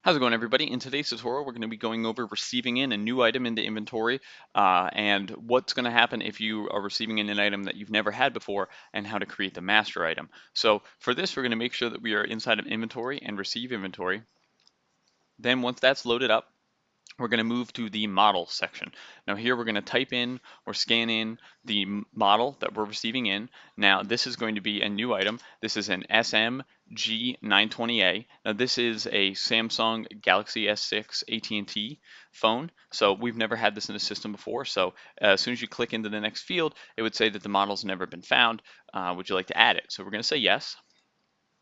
How's it going, everybody? In today's tutorial, we're going to be going over receiving in a new item into inventory and what's going to happen if you are receiving in an item that you've never had before and how to create the master item. So for this, we're going to make sure that we are inside of inventory and receive inventory. Then once that's loaded up, we're going to move to the model section. Now here we're going to type in or scan in the model that we're receiving in. Now this is going to be a new item. This is an SMG920A. Now this is a Samsung Galaxy S6 AT&T phone. So we've never had this in the system before. So as soon as you click into the next field, it would say that the model's never been found. Would you like to add it? So we're going to say yes.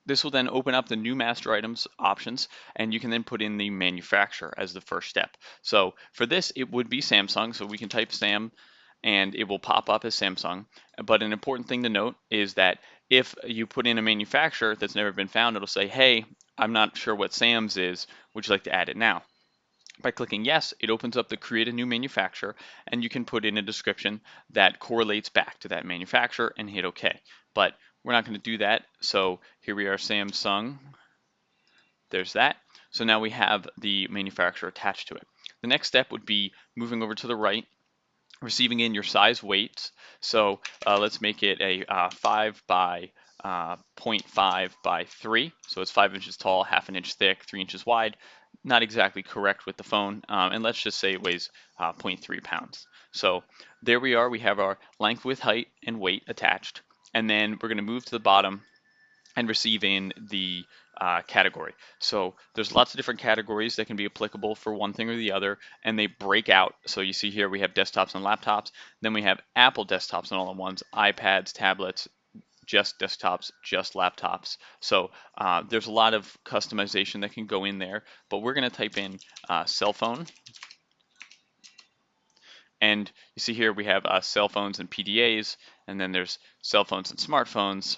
This will then open up the new master items options, and you can then put in the manufacturer as the first step. So for this, it would be Samsung, so we can type Sam and it will pop up as Samsung. But an important thing to note is that if you put in a manufacturer that's never been found, it'll say, hey, I'm not sure what Sam's is, would you like to add it now? By clicking yes, it opens up the create a new manufacturer, and you can put in a description that correlates back to that manufacturer and hit OK. But we're not going to do that. So here we are, Samsung. There's that. So now we have the manufacturer attached to it. The next step would be moving over to the right, receiving in your size weights. So let's make it a 5 by 0.5 by 3. So it's 5 inches tall, half an inch thick, 3 inches wide. Not exactly correct with the phone. And let's just say it weighs 0.3 pounds. So there we are. We have our length, width, height, and weight attached. And then we're going to move to the bottom and receive in the category. So there's lots of different categories that can be applicable for one thing or the other, and they break out. So you see here we have desktops and laptops, then we have Apple desktops and all-in-ones, iPads, tablets, just desktops, just laptops. So there's a lot of customization that can go in there, but we're going to type in cell phone. And you see here we have cell phones and PDAs, and then there's cell phones and smartphones,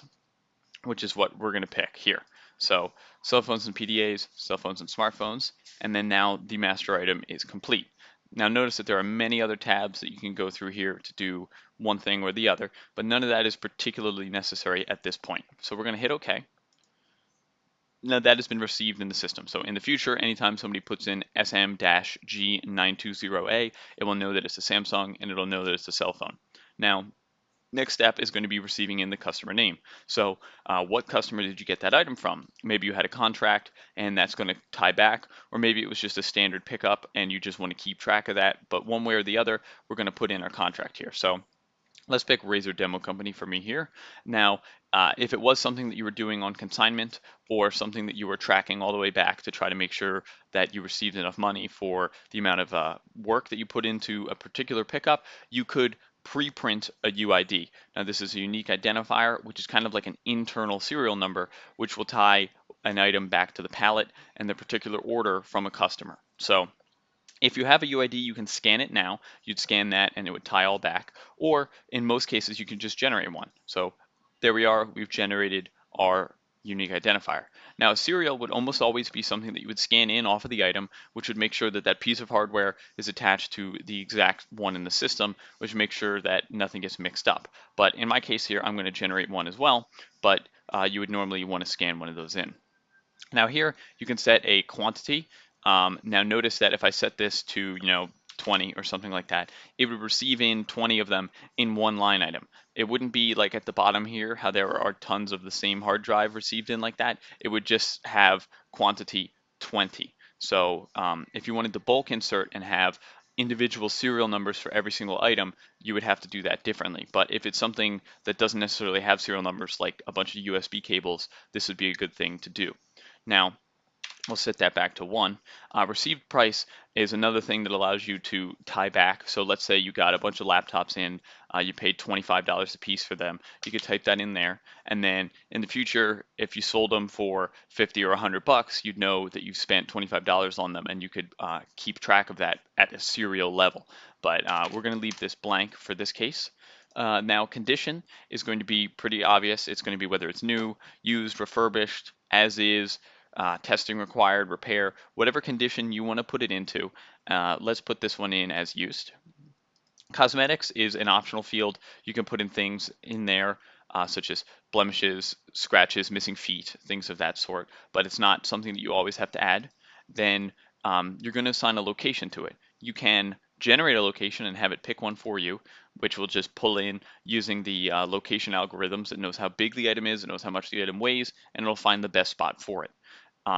which is what we're going to pick here. So cell phones and PDAs, cell phones and smartphones, and then now the master item is complete. Now notice that there are many other tabs that you can go through here to do one thing or the other, but none of that is particularly necessary at this point. So we're going to hit OK. Now that has been received in the system. So in the future, anytime somebody puts in SM-G920A, it will know that it's a Samsung and it'll know that it's a cell phone. Now, next step is going to be receiving in the customer name. So what customer did you get that item from? Maybe you had a contract and that's going to tie back, or maybe it was just a standard pickup and you just want to keep track of that. But one way or the other, we're going to put in our contract here. So let's pick Razor Demo Company for me here. Now, if it was something that you were doing on consignment or something that you were tracking all the way back to try to make sure that you received enough money for the amount of work that you put into a particular pickup, you could pre-print a UID. Now this is a unique identifier, which is kind of like an internal serial number, which will tie an item back to the pallet and the particular order from a customer. So if you have a UID, you can scan it now. You'd scan that and it would tie all back. Or in most cases, you can just generate one. So there we are. We've generated our unique identifier. Now, a serial would almost always be something that you would scan in off of the item, which would make sure that that piece of hardware is attached to the exact one in the system, which makes sure that nothing gets mixed up. But in my case here, I'm going to generate one as well, but you would normally want to scan one of those in. Now here, you can set a quantity. Now notice that if I set this to 20 or something like that, it would receive in 20 of them in one line item. It wouldn't be like at the bottom here how there are tons of the same hard drive received in like that. It would just have quantity 20. So if you wanted to bulk insert and have individual serial numbers for every single item, you would have to do that differently. But if it's something that doesn't necessarily have serial numbers like a bunch of USB cables, this would be a good thing to do. Now, we'll set that back to 1. Received price is another thing that allows you to tie back. So let's say you got a bunch of laptops in, you paid $25 a piece for them. You could type that in there, and then in the future, if you sold them for 50 or 100 bucks, you'd know that you've spent $25 on them, and you could keep track of that at a serial level. But we're going to leave this blank for this case. Now, condition is going to be pretty obvious. It's going to be whether it's new, used, refurbished, as is, testing required, repair, whatever condition you want to put it into. Let's put this one in as used. Cosmetics is an optional field. You can put in things in there such as blemishes, scratches, missing feet, things of that sort, but it's not something that you always have to add. then you're going to assign a location to it. You can generate a location and have it pick one for you, which will just pull in using the location algorithms. It knows how big the item is, it knows how much the item weighs, and it'll find the best spot for it.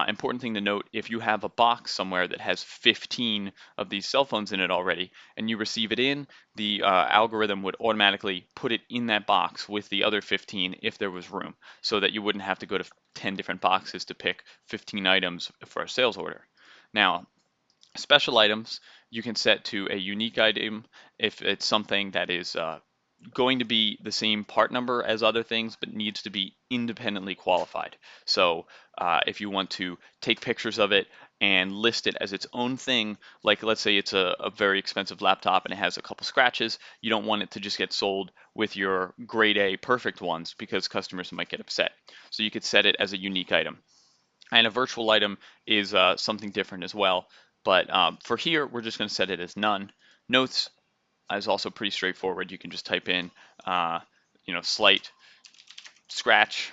Important thing to note, if you have a box somewhere that has 15 of these cell phones in it already and you receive it in, the algorithm would automatically put it in that box with the other 15 if there was room, so that you wouldn't have to go to 10 different boxes to pick 15 items for a sales order. Now, special items you can set to a unique item if it's something that is going to be the same part number as other things, but needs to be independently qualified. So if you want to take pictures of it and list it as its own thing, like let's say it's a very expensive laptop and it has a couple scratches, you don't want it to just get sold with your grade A perfect ones because customers might get upset. So you could set it as a unique item. And a virtual item is something different as well. But for here, we're just going to set it as none. Notes is also pretty straightforward. You can just type in, slight scratch,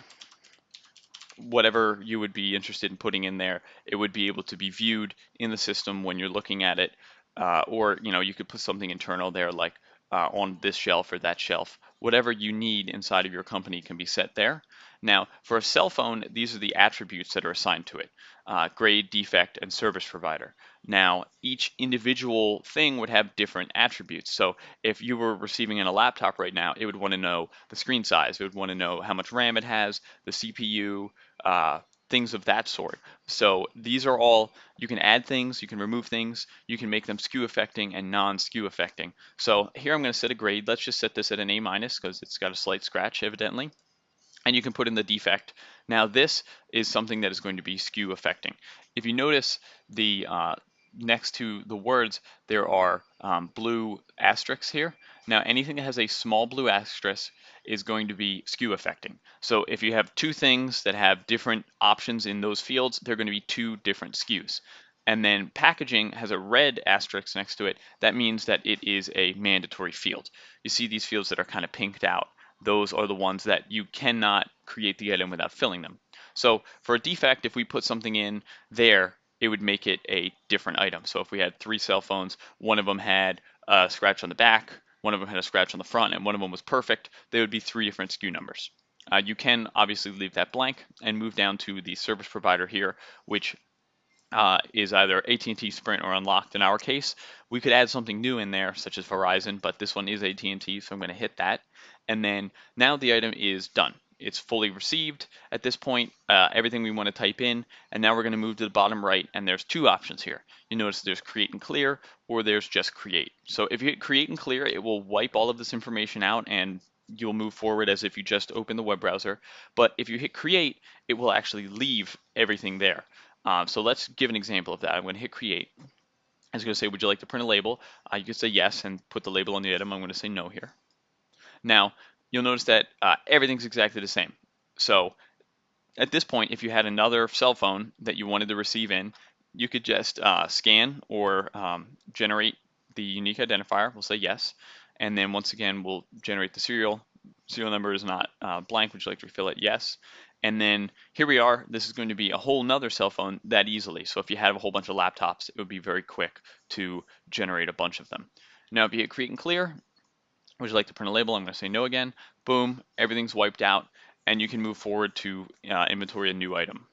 whatever you would be interested in putting in there. It would be able to be viewed in the system when you're looking at it. Or you could put something internal there like on this shelf or that shelf. Whatever you need inside of your company can be set there. Now, for a cell phone, these are the attributes that are assigned to it: grade, defect, and service provider. Now, each individual thing would have different attributes. So if you were receiving in a laptop right now, it would want to know the screen size. It would want to know how much RAM it has, the CPU, uh, things of that sort. So these are all, you can add things, you can remove things, you can make them skew affecting and non-skew affecting. So here I'm going to set a grade. Let's just set this at an A minus because it's got a slight scratch evidently. And you can put in the defect. Now this is something that is going to be skew affecting. If you notice the next to the words, there are blue asterisks here. Now anything that has a small blue asterisk is going to be skew affecting. So if you have two things that have different options in those fields, they're going to be two different skews. And then packaging has a red asterisk next to it. That means that it is a mandatory field. You see these fields that are kind of pinked out. Those are the ones that you cannot create the item without filling them. So for a defect, if we put something in there, it would make it a different item. So if we had 3 cell phones, one of them had a scratch on the back, one of them had a scratch on the front, and one of them was perfect, they would be 3 different SKU numbers. You can obviously leave that blank and move down to the service provider here, which is either AT&T, Sprint, or Unlocked in our case. We could add something new in there, such as Verizon, but this one is AT&T, so I'm going to hit that. And then now the item is done. It's fully received at this point, everything we want to type in, and now we're going to move to the bottom right, and there's 2 options here. You notice there's create and clear, or there's just create. So if you hit create and clear, it will wipe all of this information out, and you'll move forward as if you just opened the web browser. But if you hit create, it will actually leave everything there. So let's give an example of that. I'm going to hit create. I was going to say, would you like to print a label? You can say yes and put the label on the item. I'm going to say no here. Now, you'll notice that everything's exactly the same. So at this point, if you had another cell phone that you wanted to receive in, you could just scan or generate the unique identifier. We'll say yes. And then once again, we'll generate the serial. Serial number is not blank. Would you like to refill it? Yes. And then here we are. This is going to be a whole nother cell phone that easily. So if you have a whole bunch of laptops, it would be very quick to generate a bunch of them. Now, if you hit create and clear, would you like to print a label? I'm going to say no again. Boom, everything's wiped out, and you can move forward to inventory a new item.